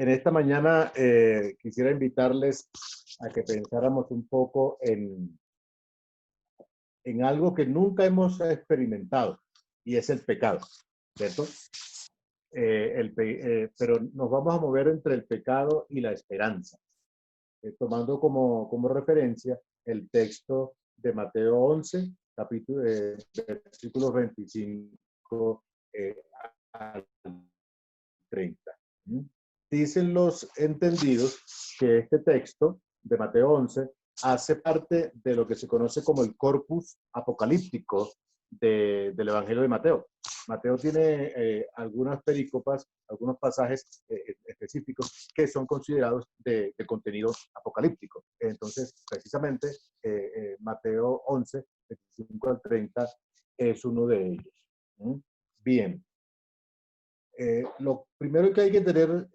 En esta mañana quisiera invitarles a que pensáramos un poco en algo que nunca hemos experimentado, y es el pecado, ¿cierto? Pero nos vamos a mover entre el pecado y la esperanza, tomando como referencia el texto de Mateo 11, versículos 25 al 30. Dicen los entendidos que este texto de Mateo 11 hace parte de lo que se conoce como el corpus apocalíptico del Evangelio de Mateo. Mateo tiene algunas pericopas, algunos pasajes específicos que son considerados de contenido apocalíptico. Entonces, precisamente, Mateo 11, 25 al 30 es uno de ellos. Bien. Lo primero que hay que tener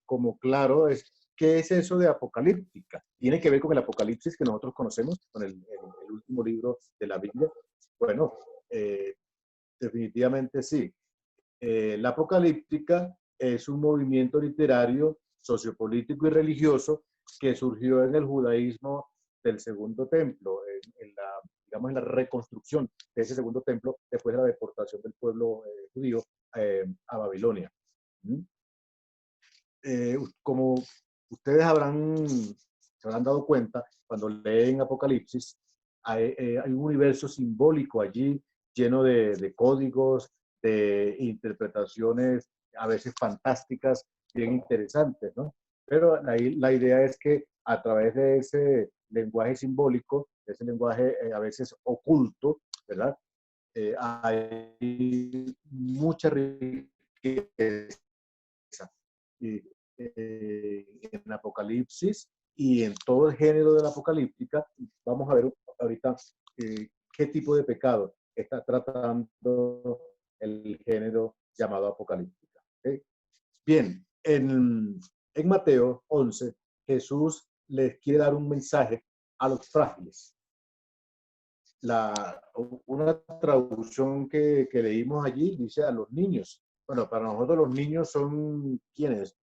como claro es qué es eso de apocalíptica. Tiene que ver con el Apocalipsis que nosotros conocemos, con el último libro de la Biblia. Bueno, definitivamente sí. La apocalíptica es un movimiento literario, sociopolítico y religioso que surgió en el judaísmo del Segundo Templo, digamos, en la reconstrucción de ese Segundo Templo después de la deportación del pueblo judío a Babilonia. Como ustedes se habrán dado cuenta, cuando leen Apocalipsis, hay un universo simbólico allí lleno de códigos, de interpretaciones a veces fantásticas, bien interesantes, ¿no? Pero la idea es que a través de ese lenguaje simbólico, ese lenguaje a veces oculto, ¿verdad? Hay mucha riqueza en Apocalipsis y en todo el género de la apocalíptica. Vamos a ver ahorita qué tipo de pecado está tratando el género llamado apocalíptica. ¿Okay? Bien, en Mateo 11, Jesús les quiere dar un mensaje a los frágiles. Una traducción que leímos allí dice a los niños. Bueno, para nosotros los niños son ¿quiénes?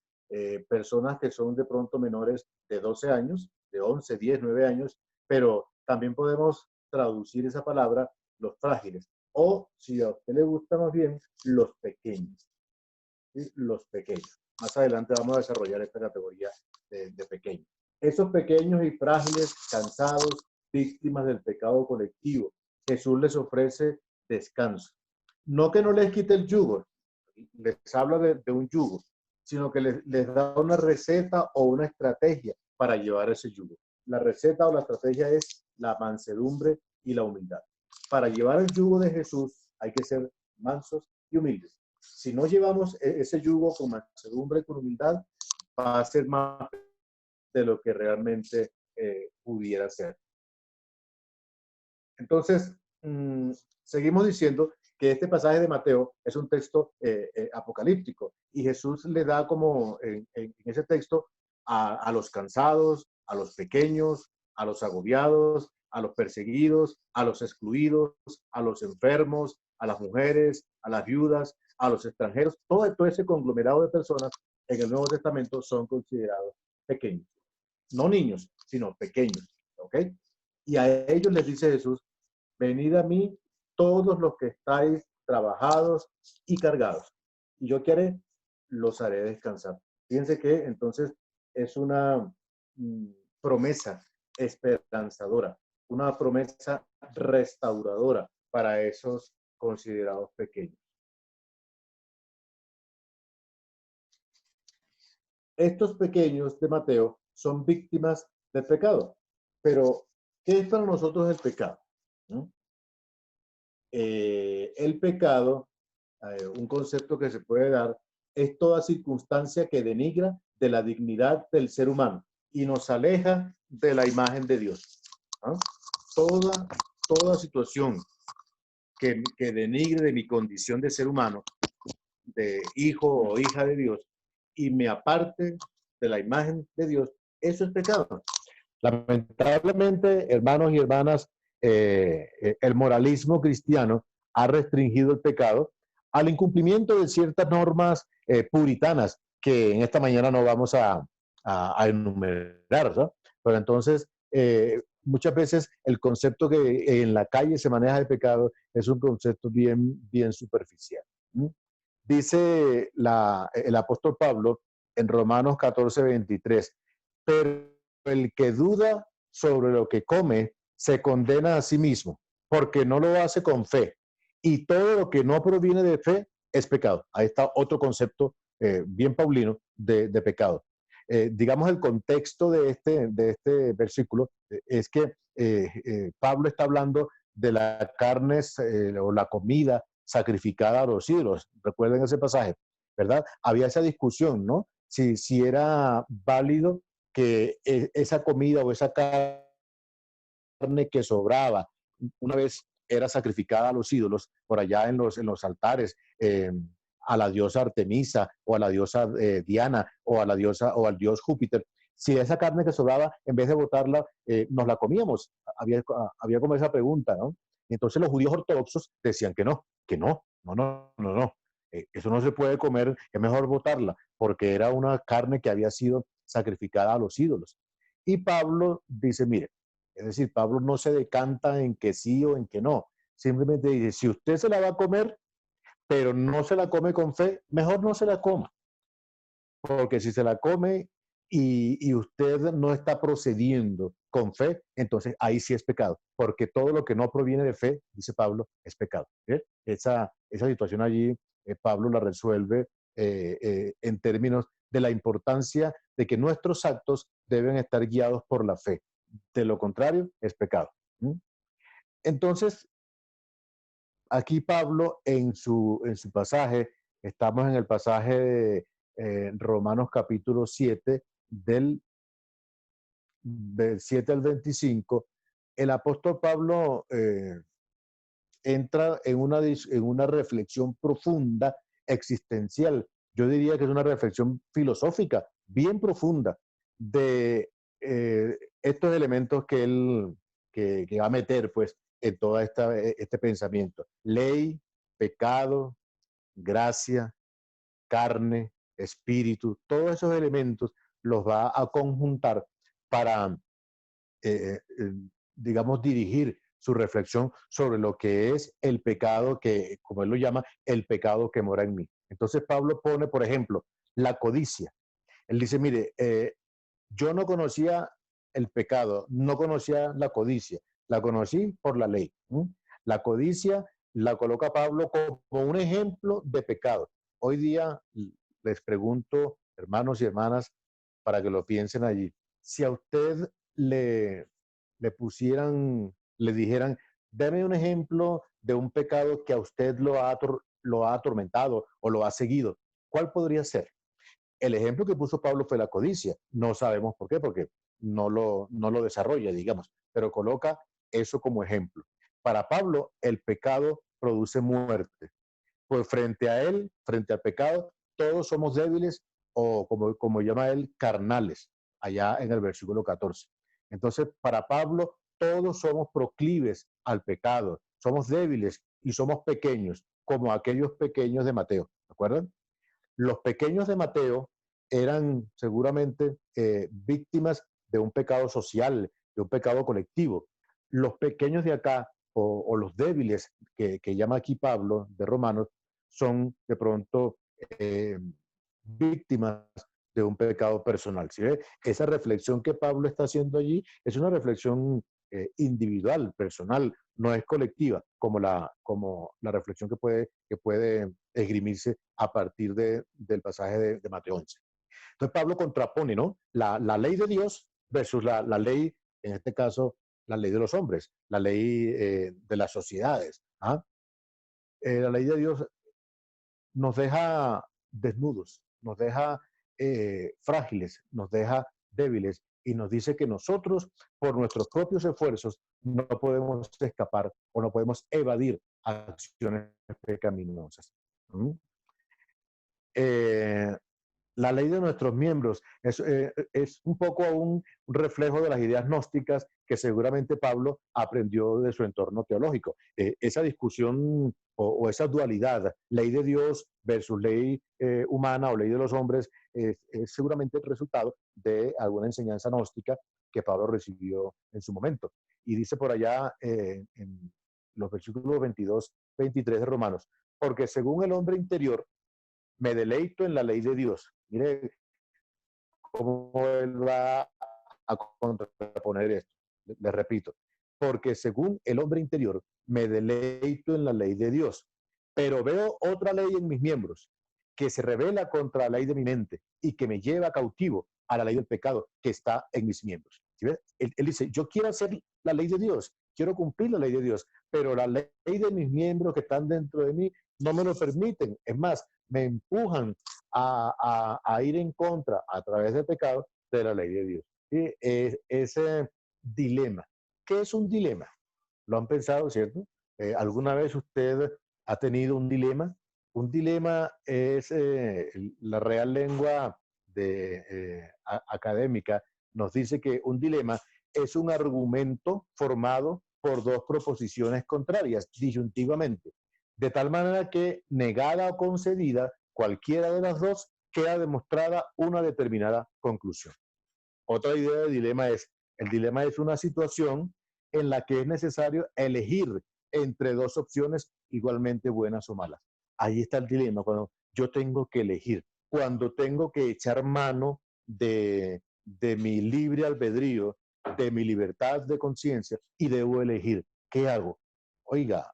Personas que son de pronto menores de 12 años, de 11, 10, 9 años, pero también podemos traducir esa palabra los frágiles. O, si a usted le gusta más bien, los pequeños. ¿Sí? Los pequeños. Más adelante vamos a desarrollar esta categoría de pequeños. Esos pequeños y frágiles, cansados, víctimas del pecado colectivo, Jesús les ofrece descanso. No que no les quite el yugo, les habla de un yugo, sino que les da una receta o una estrategia para llevar ese yugo. La receta o la estrategia es la mansedumbre y la humildad. Para llevar el yugo de Jesús hay que ser mansos y humildes. Si no llevamos ese yugo con mansedumbre y con humildad, va a ser más de lo que realmente pudiera ser. Entonces, seguimos diciendo que este pasaje de Mateo es un texto apocalíptico y Jesús le da como en ese texto a los cansados, a los pequeños, a los agobiados, a los perseguidos, a los excluidos, a los enfermos, a las mujeres, a las viudas, a los extranjeros, todo ese conglomerado de personas en el Nuevo Testamento son considerados pequeños. No niños, sino pequeños, ¿ok? Y a ellos les dice Jesús, venid a mí todos los que estáis trabajados y cargados. Y yo qué haré, los haré descansar. Fíjense que entonces es una promesa esperanzadora, una promesa restauradora para esos considerados pequeños. Estos pequeños de Mateo son víctimas del pecado. Pero, ¿qué es para nosotros el pecado? ¿No? El pecado, un concepto que se puede dar, es toda circunstancia que denigra de la dignidad del ser humano y nos aleja de la imagen de Dios. ¿No? Toda situación que denigre de mi condición de ser humano, de hijo o hija de Dios, y me aparte de la imagen de Dios, eso es pecado. Lamentablemente, hermanos y hermanas, el moralismo cristiano ha restringido el pecado al incumplimiento de ciertas normas puritanas que en esta mañana no vamos a enumerar, ¿no? Pero entonces, muchas veces el concepto que en la calle se maneja de pecado es un concepto bien superficial. ¿Mm? Dice el apóstol Pablo en Romanos 14:23, pero el que duda sobre lo que come se condena a sí mismo, porque no lo hace con fe. Y todo lo que no proviene de fe es pecado. Ahí está otro concepto bien paulino de pecado. Digamos, el contexto de este versículo es que Pablo está hablando de la carne o la comida sacrificada a los ídolos. Recuerden ese pasaje, ¿verdad? Había esa discusión, ¿no? Si era válido que esa comida o esa carne que sobraba una vez era sacrificada a los ídolos por allá en los altares, a la diosa Artemisa o a la diosa Diana o a la diosa o al dios Júpiter. Si esa carne que sobraba, en vez de botarla, nos la comíamos. Había como esa pregunta, ¿no? Entonces los judíos ortodoxos decían que no, no, no, no, no. Eso no se puede comer, es mejor botarla, porque era una carne que había sido sacrificada a los ídolos. Y Pablo dice, mire, es decir, Pablo no se decanta en que sí o en que no. Simplemente dice, si usted se la va a comer, pero no se la come con fe, mejor no se la coma. Porque si se la come y usted no está procediendo con fe, entonces ahí sí es pecado. Porque todo lo que no proviene de fe, dice Pablo, es pecado. ¿Bien? Esa situación allí, Pablo la resuelve en términos de la importancia de que nuestros actos deben estar guiados por la fe. De lo contrario, es pecado. ¿Mm? Entonces, aquí Pablo en su pasaje, estamos en el pasaje de Romanos capítulo 7, del 7 al 25, el apóstol Pablo entra en una reflexión profunda, existencial. Yo diría que es una reflexión filosófica, bien profunda, de estos elementos que va a meter pues, en todo este pensamiento. Ley, pecado, gracia, carne, espíritu, todos esos elementos los va a conjuntar para digamos, dirigir su reflexión sobre lo que es el pecado que, como él lo llama, el pecado que mora en mí. Entonces Pablo pone, por ejemplo, la codicia. Él dice, mire, yo no conocía el pecado, no conocía la codicia, la conocí por la ley. ¿Mm? La codicia la coloca Pablo como un ejemplo de pecado. Hoy día les pregunto, hermanos y hermanas, para que lo piensen allí, si a usted le dijeran, deme un ejemplo de un pecado que a usted lo ha atormentado o lo ha seguido, ¿cuál podría ser? El ejemplo que puso Pablo fue la codicia. No sabemos por qué, porque no lo desarrolla, digamos, pero coloca eso como ejemplo. Para Pablo, el pecado produce muerte. Pues frente a él, frente al pecado, todos somos débiles o, como llama él, carnales, allá en el versículo 14. Entonces, para Pablo, todos somos proclives al pecado, somos débiles y somos pequeños, como aquellos pequeños de Mateo. ¿De acuerdo? Los pequeños de Mateo eran seguramente víctimas de un pecado social, de un pecado colectivo. Los pequeños de acá, o los débiles que llama aquí Pablo de Romanos, son de pronto víctimas de un pecado personal. ¿Sí ve? Esa reflexión que Pablo está haciendo allí es una reflexión individual, personal, no es colectiva, como la reflexión que puede esgrimirse a partir del pasaje de Mateo 11. Entonces Pablo contrapone, ¿no? La ley de Dios versus la ley, en este caso, la ley de los hombres, la ley de las sociedades. ¿Ah? La ley de Dios nos deja desnudos, nos deja frágiles, nos deja débiles y nos dice que nosotros, por nuestros propios esfuerzos, no podemos escapar o no podemos evadir acciones pecaminosas. ¿Mm? La ley de nuestros miembros es un poco un reflejo de las ideas gnósticas que seguramente Pablo aprendió de su entorno teológico. Esa discusión o esa dualidad, ley de Dios versus ley humana o ley de los hombres, es seguramente el resultado de alguna enseñanza gnóstica que Pablo recibió en su momento. Y dice por allá en los versículos 22, 23 de Romanos, porque según el hombre interior, me deleito en la ley de Dios. Mire cómo él va a contraponer esto. Le repito, porque según el hombre interior, me deleito en la ley de Dios, pero veo otra ley en mis miembros que se revela contra la ley de mi mente y que me lleva cautivo a la ley del pecado que está en mis miembros. ¿Sí ves? Él dice, yo quiero hacer la ley de Dios, quiero cumplir la ley de Dios, pero la ley de mis miembros que están dentro de mí no me lo permiten. Es más, me empujan a ir en contra a través del pecado de la ley de Dios. ¿Sí? Ese dilema. ¿Qué es un dilema? ¿Lo han pensado, cierto? ¿Alguna vez usted ha tenido un dilema? Un dilema es la real lengua académica nos dice que un dilema es un argumento formado por dos proposiciones contrarias, disyuntivamente, de tal manera que negada o concedida cualquiera de las dos queda demostrada una determinada conclusión. Otra idea de dilema es, el dilema es una situación en la que es necesario elegir entre dos opciones igualmente buenas o malas. Ahí está el dilema, cuando yo tengo que elegir, cuando tengo que echar mano de mi libre albedrío, de mi libertad de conciencia y debo elegir. ¿Qué hago? Oiga,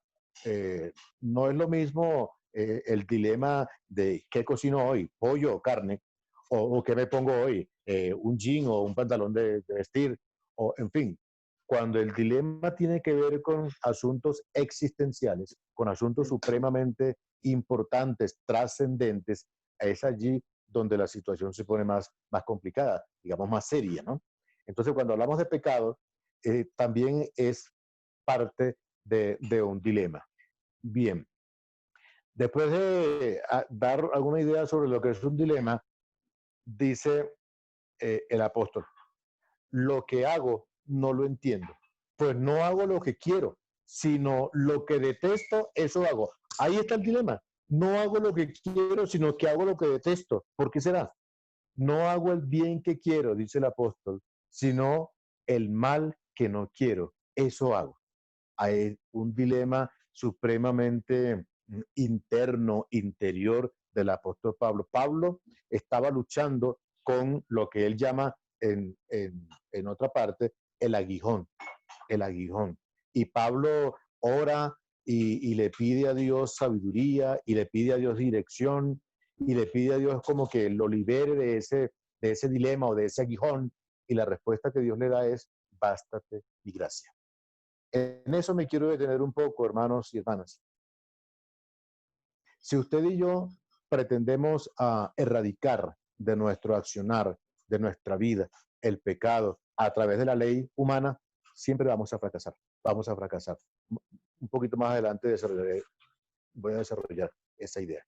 no es lo mismo el dilema de qué cocino hoy, pollo o carne, o qué me pongo hoy, un jean o un pantalón de vestir, o en fin. Cuando el dilema tiene que ver con asuntos existenciales, con asuntos supremamente importantes, trascendentes, es allí donde la situación se pone más complicada, digamos más seria, ¿no? Entonces, cuando hablamos de pecado, también es parte de un dilema. Bien, después de dar alguna idea sobre lo que es un dilema, dice el apóstol, lo que hago no lo entiendo. Pues no hago lo que quiero, sino lo que detesto, eso hago. Ahí está el dilema. No hago lo que quiero, sino que hago lo que detesto. ¿Por qué será? No hago el bien que quiero, dice el apóstol, sino el mal que no quiero. Eso hago. Hay un dilema supremamente interno, interior del apóstol Pablo. Pablo estaba luchando con lo que él llama en otra parte el aguijón, el aguijón. Y Pablo ora y le pide a Dios sabiduría y le pide a Dios dirección y le pide a Dios como que lo libere de ese dilema o de ese aguijón. Y la respuesta que Dios le da es, bástate mi gracia. En eso me quiero detener un poco, hermanos y hermanas. Si usted y yo pretendemos erradicar de nuestro accionar, de nuestra vida, el pecado a través de la ley humana, siempre vamos a fracasar. Vamos a fracasar. Un poquito más adelante voy a desarrollar esa idea.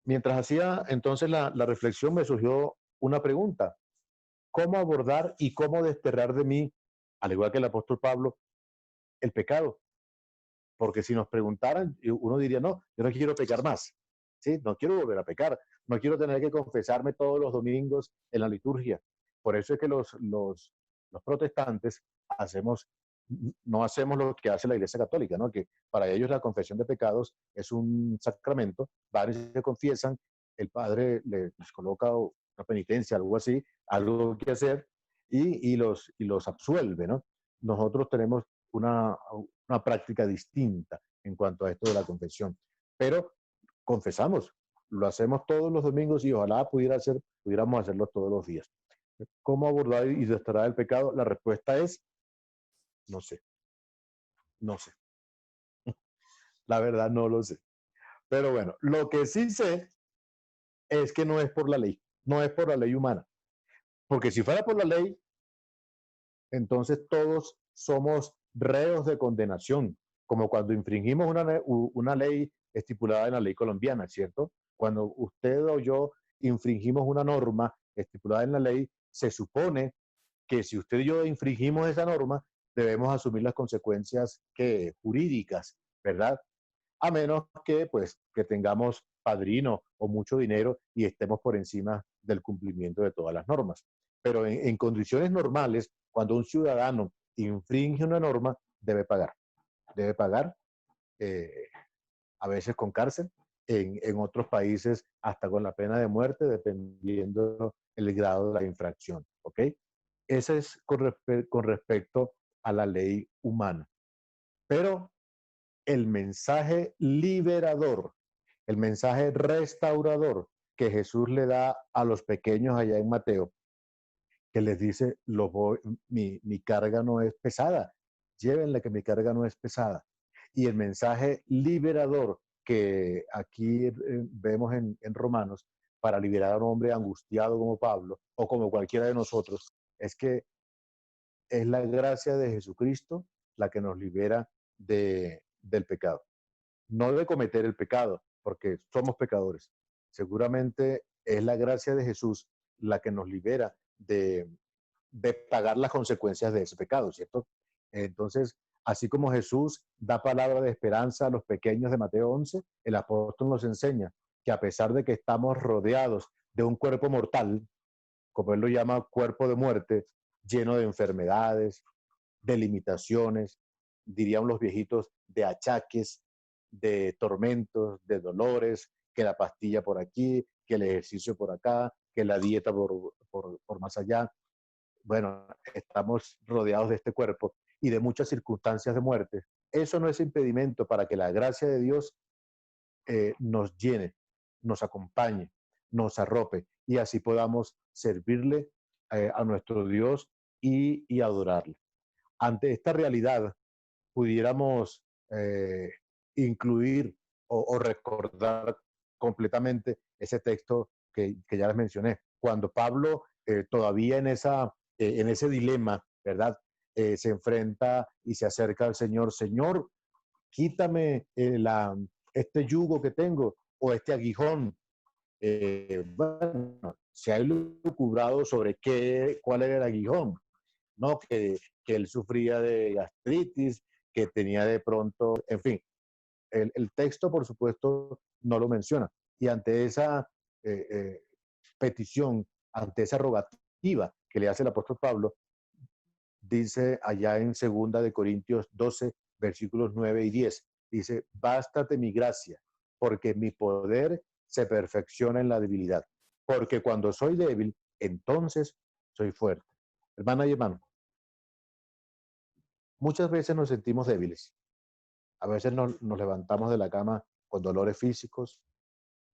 Mientras hacía entonces la reflexión, me surgió una pregunta. ¿Cómo abordar y cómo desterrar de mí, al igual que el apóstol Pablo, el pecado? Porque si nos preguntaran, uno diría, no, yo no quiero pecar más, ¿sí? No quiero volver a pecar, no quiero tener que confesarme todos los domingos en la liturgia. Por eso es que los protestantes no hacemos lo que hace la Iglesia Católica, ¿no? Que para ellos la confesión de pecados es un sacramento, van y se confiesan, el padre les coloca una penitencia, algo así, algo que hacer, y los absuelve, ¿no? Nosotros tenemos una práctica distinta en cuanto a esto de la confesión. Pero confesamos, lo hacemos todos los domingos y ojalá pudiéramos hacerlo todos los días. ¿Cómo abordar y desterrar el pecado? La respuesta es, no sé, no sé. La verdad no lo sé. Pero bueno, lo que sí sé es que no es por la ley, no es por la ley humana. Porque si fuera por la ley, entonces todos somos reos de condenación, como cuando infringimos una ley estipulada en la ley colombiana, ¿cierto? Cuando usted o yo infringimos una norma estipulada en la ley, se supone que si usted y yo infringimos esa norma, debemos asumir las consecuencias jurídicas, ¿verdad? A menos que, pues, que tengamos padrino o mucho dinero y estemos por encima del cumplimiento de todas las normas. Pero en condiciones normales, cuando un ciudadano infringe una norma, debe pagar. Debe pagar, eh, a veces con cárcel, en otros países hasta con la pena de muerte, dependiendo el grado de la infracción. ¿Ok? Ese es con respecto a la ley humana. Pero el mensaje liberador, el mensaje restaurador que Jesús le da a los pequeños allá en Mateo, que les dice, mi carga no es pesada, llévenle que mi carga no es pesada. Y el mensaje liberador que aquí vemos en Romanos, para liberar a un hombre angustiado como Pablo o como cualquiera de nosotros, es que es la gracia de Jesucristo la que nos libera del pecado. No de cometer el pecado, porque somos pecadores. Seguramente es la gracia de Jesús la que nos libera de pagar las consecuencias de ese pecado, ¿cierto? Entonces, así como Jesús da palabra de esperanza a los pequeños de Mateo 11, el apóstol nos enseña que a pesar de que estamos rodeados de un cuerpo mortal, como él lo llama, cuerpo de muerte, lleno de enfermedades, de limitaciones, dirían los viejitos, de achaques, de tormentos, de dolores, que la pastilla por aquí, que el ejercicio por acá, que la dieta por más allá. Bueno, estamos rodeados de este cuerpo y de muchas circunstancias de muerte. Eso no es impedimento para que la gracia de Dios nos llene, nos acompañe, nos arrope y así podamos servirle a nuestro Dios y adorarle. Ante esta realidad, pudiéramos incluir o recordar completamente ese texto que ya les mencioné. Cuando Pablo todavía en ese dilema, ¿verdad? Se enfrenta y se acerca al Señor, Señor, quítame este yugo que tengo o este aguijón. Bueno, se ha elucubrado sobre cuál era el aguijón, ¿no? Que él sufría de gastritis, que tenía de pronto, en fin, el texto, por supuesto, no lo menciona. Y ante esa eh, eh, petición, ante esa rogativa que le hace el apóstol Pablo, dice allá en 2 Corintios 12, versículos 9 y 10, dice, bástate mi gracia, porque mi poder se perfecciona en la debilidad. Porque cuando soy débil, entonces soy fuerte. Hermana y hermano, muchas veces nos sentimos débiles. A veces nos levantamos de la cama con dolores físicos,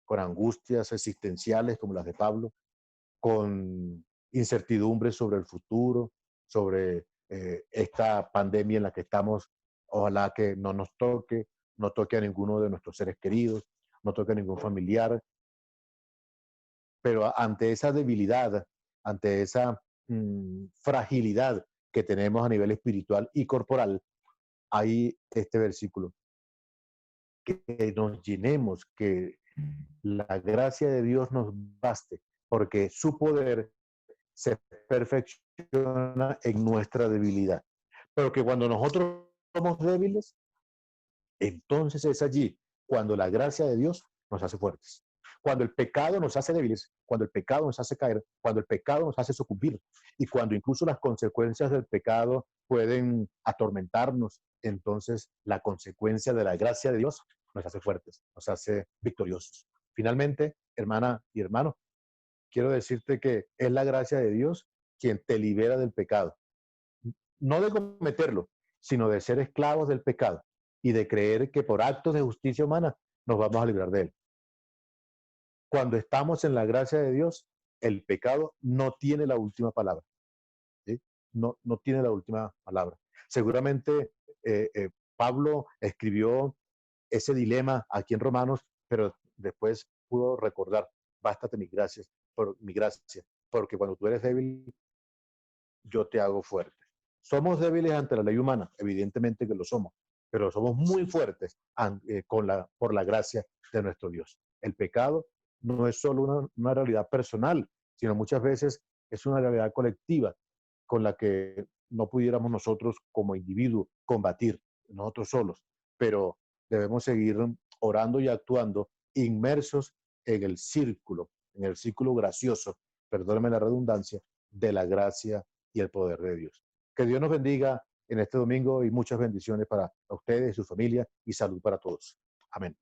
con angustias existenciales como las de Pablo, con incertidumbres sobre el futuro, sobre esta pandemia en la que estamos. Ojalá que no nos toque, no toque a ninguno de nuestros seres queridos, no toque a ningún familiar. Pero ante esa debilidad, ante esa fragilidad que tenemos a nivel espiritual y corporal, hay este versículo, que nos llenemos, que la gracia de Dios nos baste, porque su poder se perfecciona en nuestra debilidad. Pero que cuando nosotros somos débiles, entonces es allí cuando la gracia de Dios nos hace fuertes. Cuando el pecado nos hace débiles, cuando el pecado nos hace caer, cuando el pecado nos hace sucumbir y cuando incluso las consecuencias del pecado pueden atormentarnos, entonces la consecuencia de la gracia de Dios nos hace fuertes, nos hace victoriosos. Finalmente, hermana y hermano, quiero decirte que es la gracia de Dios quien te libera del pecado. No de cometerlo, sino de ser esclavos del pecado y de creer que por actos de justicia humana nos vamos a librar de él. Cuando estamos en la gracia de Dios, el pecado no tiene la última palabra. ¿Sí? No tiene la última palabra. Seguramente Pablo escribió ese dilema aquí en Romanos, pero después pudo recordar, bástate mi gracia, porque cuando tú eres débil, yo te hago fuerte. Somos débiles ante la ley humana, evidentemente que lo somos, pero somos muy fuertes por la gracia de nuestro Dios. El pecado no es solo una realidad personal, sino muchas veces es una realidad colectiva con la que no pudiéramos nosotros como individuos combatir, nosotros solos, pero debemos seguir orando y actuando inmersos en el círculo gracioso, perdónenme la redundancia, de la gracia y el poder de Dios. Que Dios nos bendiga en este domingo y muchas bendiciones para ustedes y su familia y salud para todos. Amén.